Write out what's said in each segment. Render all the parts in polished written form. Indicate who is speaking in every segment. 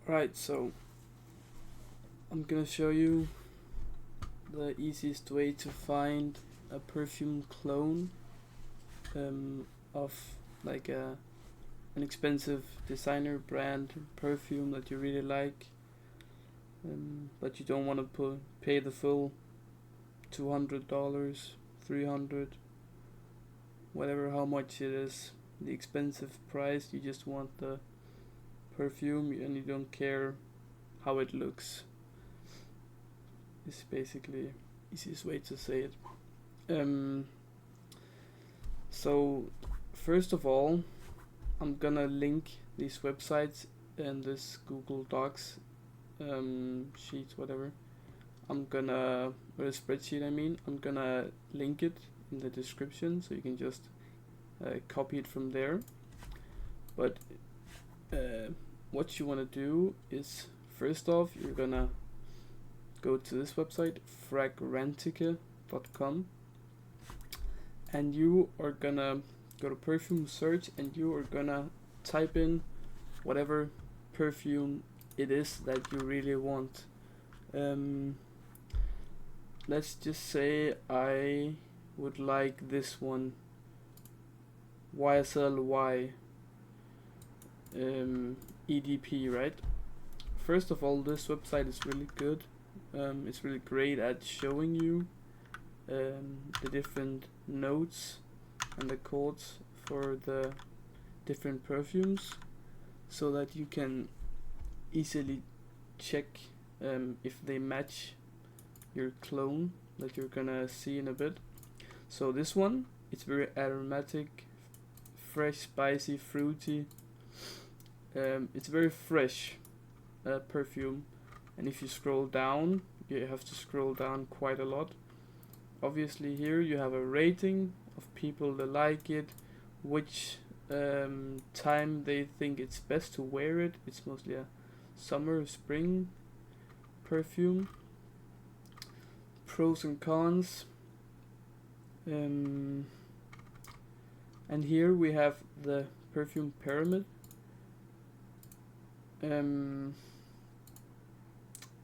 Speaker 1: Right, so I'm gonna show you the easiest way to find a perfume clone of like an expensive designer brand perfume that you really like, but you don't want to pay the full $200, 300, whatever how much it is, the expensive price. You just want the perfume and you don't care how it looks. Is basically easiest way to say it. Um, so first of all, I'm gonna link these websites in this Google Docs sheet, whatever. I'm gonna, or a spreadsheet, I mean. I'm gonna link it in the description so you can just copy it from there. But what you wanna do is, first off, you're gonna go to this website, fragrantica.com, and you are gonna go to perfume search and you are gonna type in whatever perfume it is that you really want. Let's just say I would like this one, YSLY EDP, right? First of all, this website is really good. It's really great at showing you the different notes and the codes for the different perfumes, so that you can easily check if they match your clone that you're gonna see in a bit. So this one, it's very aromatic, fresh, spicy, fruity. It's very fresh perfume, and if you scroll down, you have to scroll down quite a lot. Obviously here you have a rating of people that like it, which time they think it's best to wear it. It's mostly a summer, spring perfume. Pros and cons. And here we have the perfume pyramid. And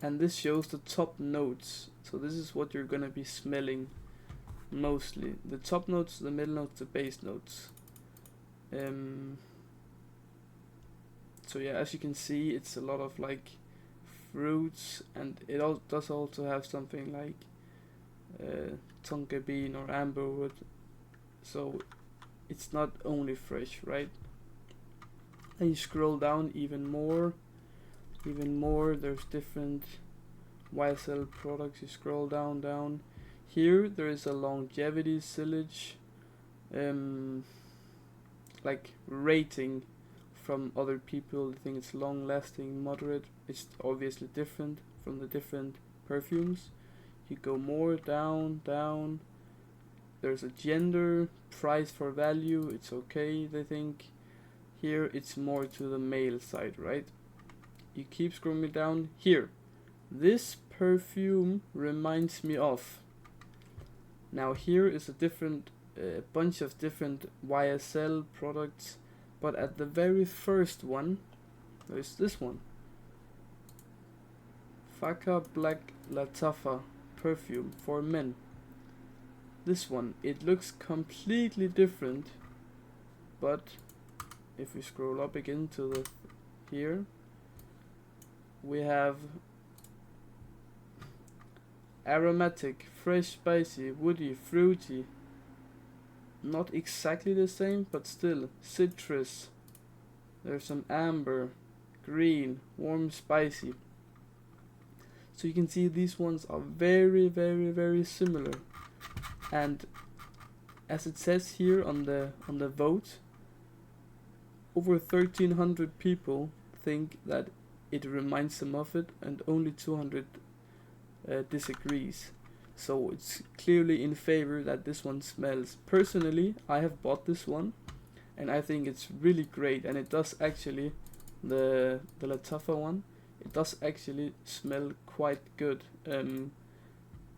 Speaker 1: this shows the top notes. So this is what you're gonna be smelling mostly. The top notes, the middle notes, the base notes. So yeah, as you can see, it's a lot of like fruits, and it does also have something like tonka bean or amberwood. So it's not only fresh, right? And you scroll down even more. There's different YSL products. You scroll down. Here there is a longevity silage, like rating from other people. I think it's long lasting, moderate. It's obviously different from the different perfumes. You go more down. There's a gender, price for value. It's okay, they think. Here it's more to the male side, right? You keep scrolling down. Here, this perfume reminds me of. Now here is a different bunch of different YSL products, but at the very first one, there's this one. Faka Black Lattafa perfume for men. This one, it looks completely different, but if we scroll up again to the here, we have aromatic, fresh, spicy, woody, fruity. Not exactly the same, but still citrus. There's some amber, green, warm, spicy. So you can see these ones are very, very, very similar. And as it says here on the vote, over 1,300 people think that it reminds them of it, and only 200 disagrees. So it's clearly in favor that this one smells. Personally, I have bought this one, and I think it's really great. And it does actually, the lattafa one, it does actually smell quite good. And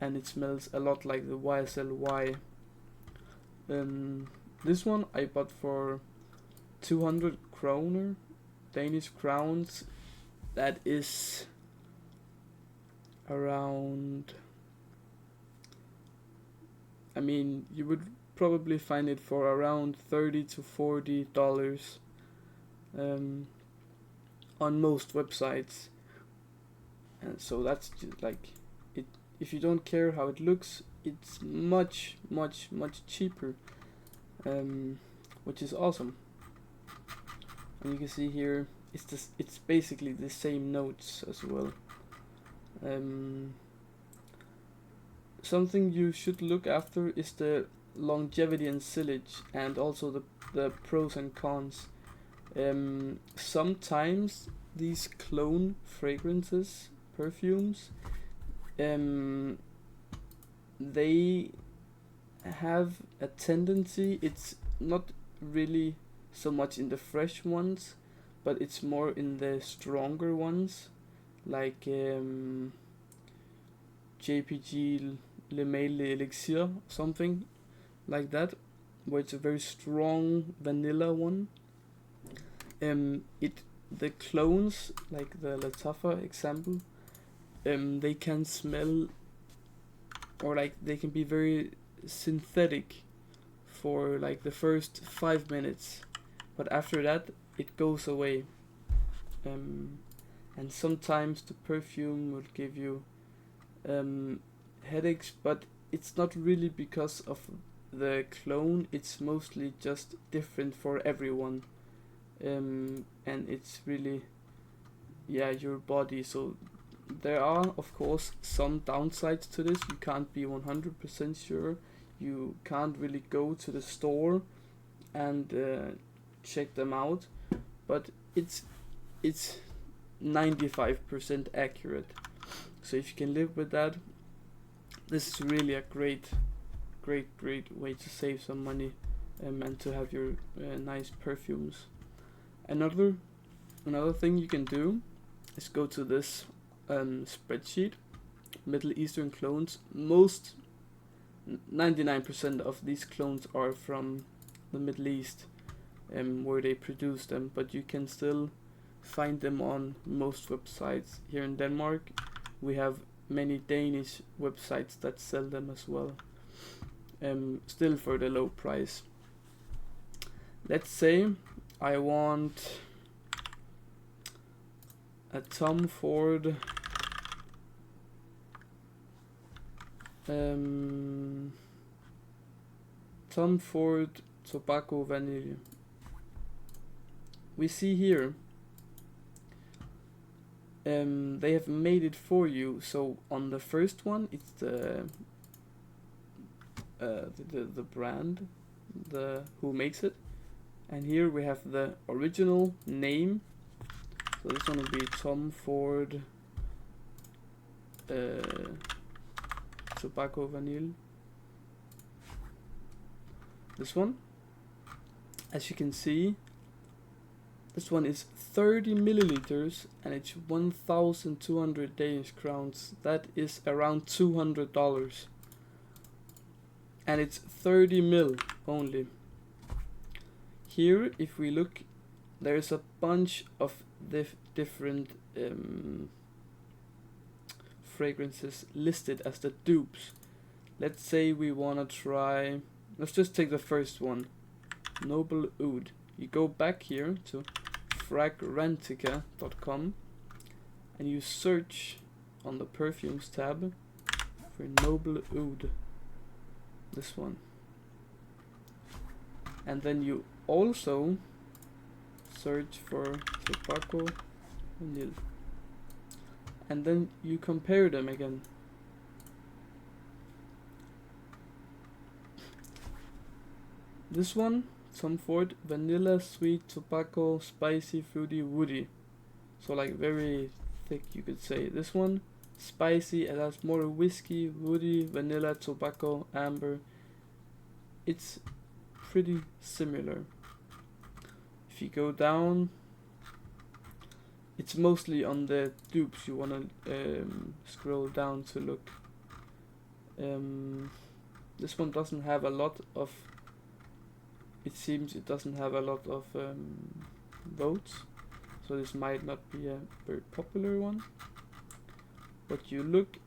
Speaker 1: it smells a lot like the YSLY. This one I bought for 200 kroner, Danish crowns. that is around, I mean, you would probably find it for around $30 to $40 on most websites. And so that's just like it. If you don't care how it looks, it's much cheaper, which is awesome. And you can see here it's basically the same notes as well. Something you should look after is the longevity and sillage, and also the pros and cons. Sometimes these clone fragrances, perfumes, they have a tendency, it's not really so much in the fresh ones, but it's more in the stronger ones, like JPG Le Mail Le Elixir, something like that, where it's a very strong vanilla one. The clones, like the Lattafa example, they can smell, or like they can be very synthetic for like the first 5 minutes, but after that it goes away. And sometimes the perfume will give you headaches, but it's not really because of the clone, it's mostly just different for everyone. And it's really, yeah, your body. So there are of course some downsides to this. You can't be 100% sure. You can't really go to the store and check them out, but it's 95% accurate. So if you can live with that, this is really a great way to save some money, and to have your nice perfumes. Another thing you can do is go to this spreadsheet, Middle Eastern clones. 99% of these clones are from the Middle East, where they produce them, but you can still find them on most websites. Here in Denmark, we have many Danish websites that sell them as well, still for the low price. Let's say I want a Tom Ford Tobacco Vanille. We see here they have made it for you. So on the first one, it's the brand, the who makes it, and here we have the original name. So this one will be Tom Ford Tobacco Vanille. This one, as you can see, this one is 30 milliliters and it's 1,200 Danish crowns. That is around $200. And it's 30 mil only. Here, if we look, there's a bunch of different fragrances listed as the dupes. Let's say we wanna try, let's just take the first one, Noble Oud. You go back here to fragrantica.com and you search on the perfumes tab for Noble Oud, this one, and then you also search for Tobacco Vanille, and then you compare them again. This one, Tom Ford Vanilla, Sweet, Tobacco, Spicy, Fruity, Woody. So like very thick, you could say. This one, spicy, it has more whiskey, woody, vanilla, tobacco, amber. It's pretty similar. If you go down, it's mostly on the dupes you wanna scroll down to look. This one doesn't have a lot of, it seems it doesn't have a lot of votes. so this might not be a very popular one. But you look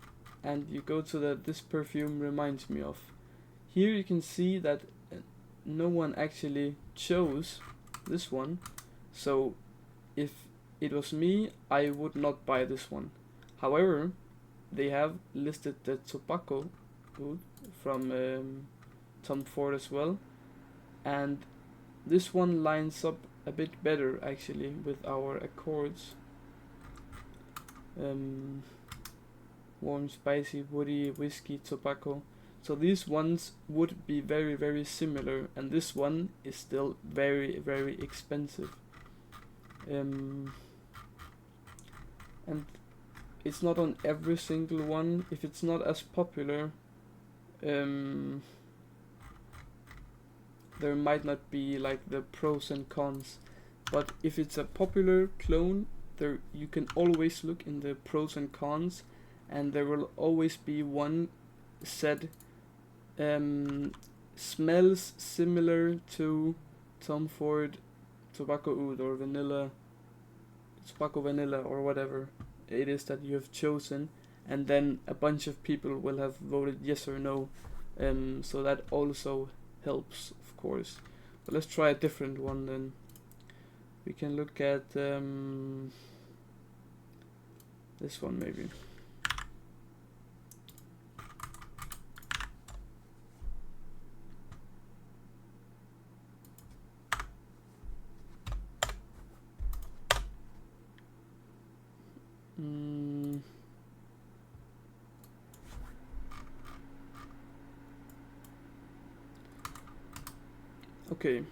Speaker 1: and you go to this perfume reminds me of. Here you can see that no one actually chose this one, so if it was me, I would not buy this one. However, they have listed the tobacco oud from Tom Ford as well, and this one lines up a bit better actually with our accords. Warm, spicy, woody, whiskey, tobacco. So these ones would be very, very similar, and this one is still very, very expensive. And it's not on every single one. If it's not as popular, there might not be like the pros and cons. But if it's a popular clone, there you can always look in the pros and cons, and there will always be one said smells similar to Tom Ford tobacco oud or tobacco vanilla or whatever it is that you have chosen, and then a bunch of people will have voted yes or no, so that also helps, of course. But let's try a different one then. We can look at this one maybe. Okay,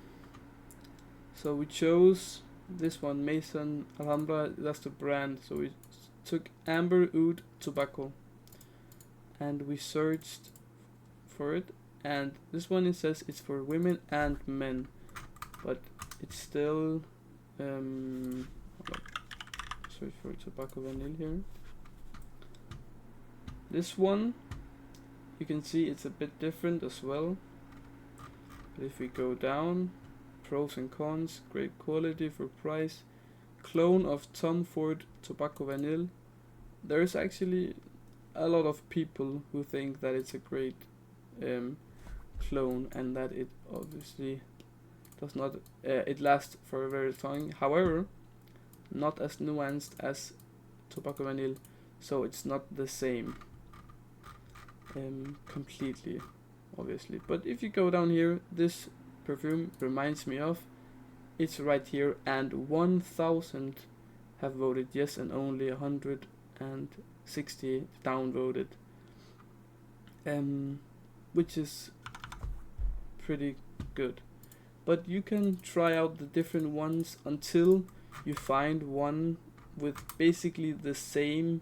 Speaker 1: so we chose this one, Mason Alhambra, that's the brand. So we took Amber Oud Tobacco and we searched for it, and this one it says it's for women and men, but it's still search for tobacco vanilla here. This one you can see it's a bit different as well. But if we go down, pros and cons, great quality for price, clone of Tom Ford tobacco vanilla. There's actually a lot of people who think that it's a great clone, and that it obviously does not it lasts for a very long. However, not as nuanced as tobacco vanilla, so it's not the same completely, obviously. But if you go down here, this perfume reminds me of, it's right here, and 1000 have voted yes and only 160 downvoted, which is pretty good. But you can try out the different ones until you find one with basically the same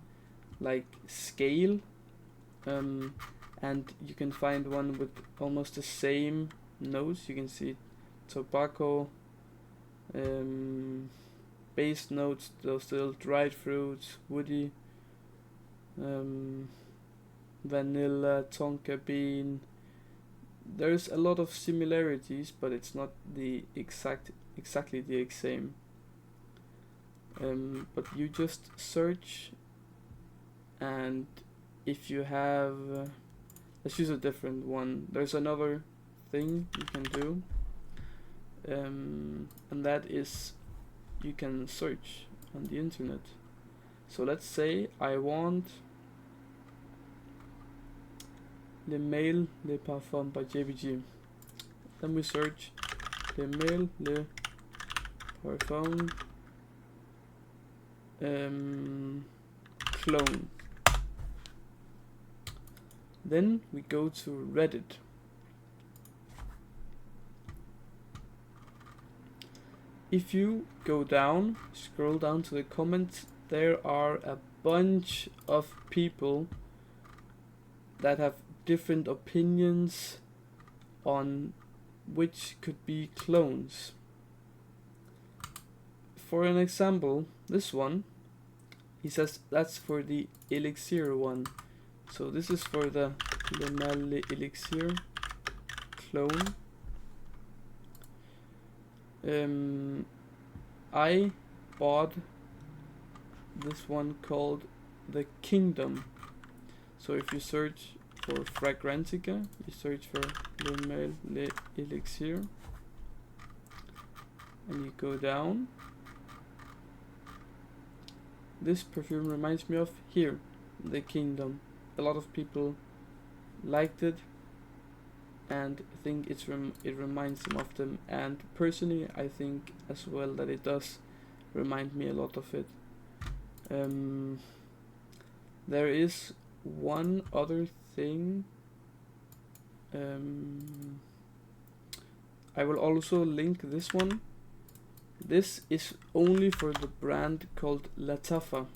Speaker 1: like scale, and you can find one with almost the same notes. You can see tobacco, base notes, those still dried fruits, woody, vanilla, tonka bean. There's a lot of similarities, but it's not the exactly the same. But you just search, and if you have let's use a different one. There's another thing you can do, and that is you can search on the internet. So let's say I want Le Mail Le Parfum by JBG. Then we search Le Mail Le Parfum clone. Then we go to Reddit. If you go down, scroll down to the comments, there are a bunch of people that have different opinions on which could be clones. For an example, this one, he says that's for the Elixir one. So this is for the Le Mal Elixir clone. I bought this one called the Kingdom. So if you search for Fragrantica, you search for Le Mel Elixir, and you go down. This perfume reminds me of here, the Kingdom. A lot of people liked it and think it reminds them of them, and personally I think as well that it does remind me a lot of it. There is one other thing. I will also link this one. This is only for the brand called Lattafa.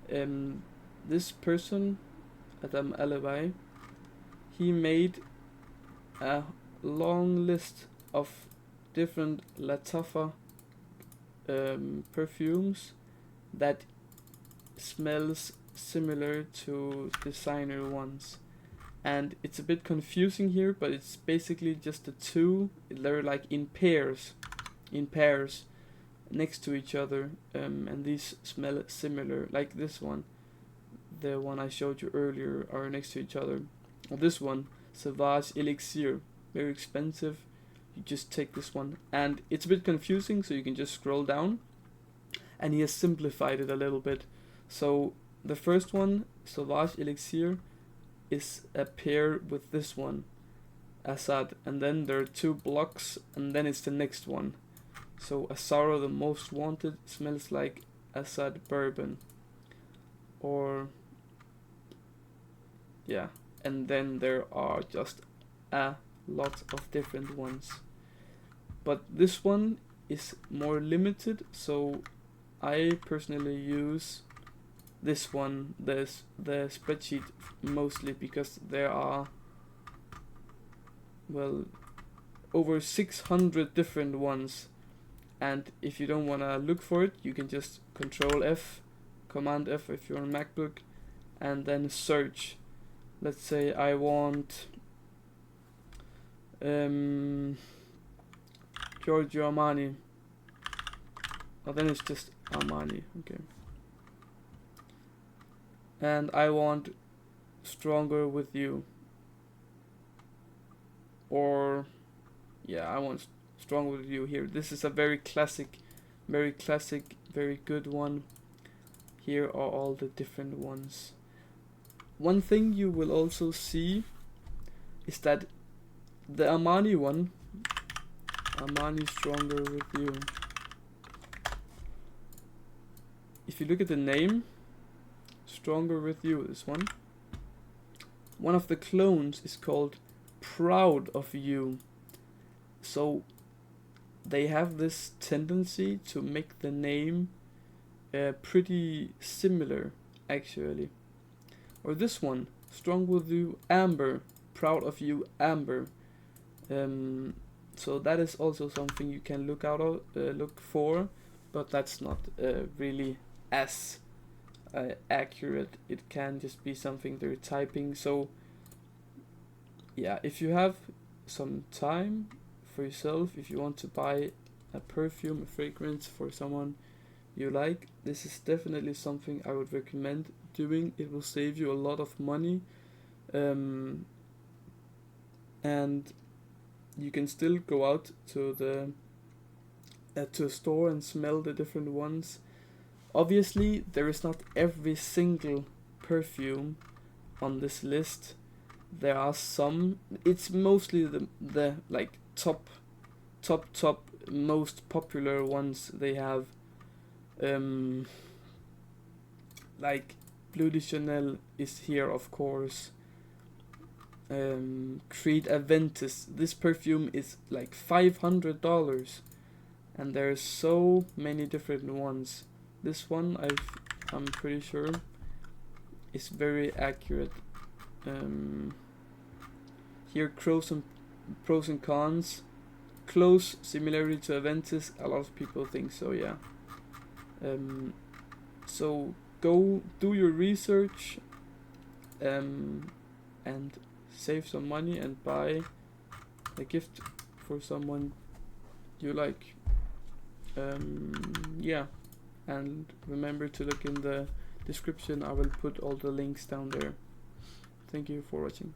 Speaker 1: This person, Adam Alibi, he made a long list of different Lattafa perfumes that smells similar to designer ones, and it's a bit confusing here, but it's basically just the two. They're like in pairs next to each other, and these smell similar, like this one, the one I showed you earlier, are next to each other. Or this one, Sauvage Elixir, very expensive. You just take this one, and it's a bit confusing, so you can just scroll down, and he has simplified it a little bit. So the first one, Sauvage Elixir, is a pair with this one, Assad, and then there are 2 blocks, and then it's the next one. So Asaro, the Most Wanted, smells like Assad Bourbon, or yeah, and then there are just a lot of different ones. But this one is more limited, so I personally use this one, the spreadsheet, mostly because there are, well, over 600 different ones, and if you don't want to look for it, you can just Control F, Command F if you're on MacBook, and then search. Let's say I want Giorgio Armani. Oh, then it's just Armani, okay. And I want Stronger With You. Or, yeah, I want Stronger With You here. This is a very classic, very good one. Here are all the different ones. One thing you will also see is that the Armani one, Armani Stronger With You, if you look at the name, Stronger With You, this one of the clones is called Proud of You. So they have this tendency to make the name pretty similar, actually. Or this one, Strong With You Amber, Proud of You Amber. So that is also something you can look for, but that's not really as accurate. It can just be something they're typing. So yeah, if you have some time for yourself, if you want to buy a perfume, a fragrance for someone you like, this is definitely something I would recommend doing. It will save you a lot of money, and you can still go out to the to a store and smell the different ones. Obviously, there is not every single perfume on this list. There are some. It's mostly the like top most popular ones they have. Like Bleu de Chanel is here, of course. Creed Aventus. This perfume is like $500, and there's so many different ones. This one I'm pretty sure is very accurate. Here pros and cons. Close similarity to Aventus. A lot of people think so, yeah. So go do your research, and save some money and buy a gift for someone you like. Yeah, and remember to look in the description. I will put all the links down there. Thank you for watching.